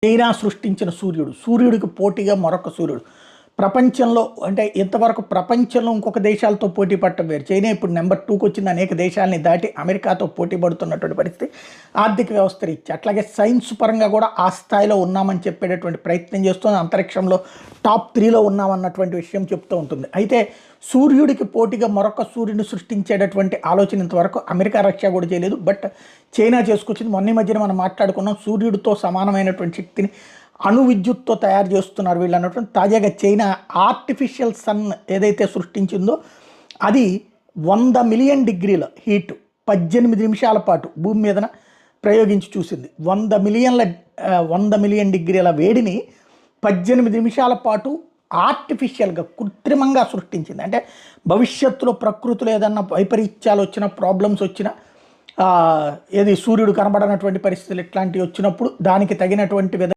China సృష్టించిన సూర్యుడు, సూర్యుడికి పోటీగా మరొక సూర్యుడు. ప్రపంచంలో అంటే ఇంతవరకు ప్రపంచంలో ఇంకొక దేశాలతో పోటీ పడటం వేరు. చైనా ఇప్పుడు నెంబర్ 2కి వచ్చింది. అనేక దేశాలని దాటి అమెరికాతో పోటీ పడుతున్నటువంటి పరిస్థితి ఆర్థిక వ్యవస్థ రీత్యా. అట్లాగే సైన్స్ పరంగా కూడా ఆ స్థాయిలో ఉన్నామని చెప్పేటటువంటి ప్రయత్నం చేస్తుంది. అంతరిక్షంలో టాప్ 3లో ఉన్నామన్నటువంటి విషయం చెప్తూ ఉంటుంది. అయితే సూర్యుడికి పోటీగా మరొక సూర్యుడిని సృష్టించేటటువంటి ఆలోచన ఇంతవరకు అమెరికా, రష్యా కూడా చేయలేదు. బట్ చైనా చేసుకొచ్చింది. మొన్న మధ్యన మనం మాట్లాడుకున్నాం, సూర్యుడితో సమానమైనటువంటి శక్తిని అణు విద్యుత్తో తయారు చేస్తున్నారు వీళ్ళు అన్నటువంటి. తాజాగా చైనా ఆర్టిఫిషియల్ సన్ ఏదైతే సృష్టించిందో అది 100 మిలియన్ డిగ్రీల హీట్ 18 నిమిషాల పాటు భూమి మీదన ప్రయోగించి చూసింది. 100 మిలియన్ డిగ్రీల వేడిని 18 నిమిషాల పాటు ఆర్టిఫిషియల్గా కృత్రిమంగా సృష్టించింది. అంటే భవిష్యత్తులో ప్రకృతిలో ఏదన్నా వైపరీత్యాలు వచ్చినా, ప్రాబ్లమ్స్ వచ్చినా, ఏది సూర్యుడు కనబడనటువంటి పరిస్థితులు ఇట్లాంటివి వచ్చినప్పుడు దానికి తగినటువంటి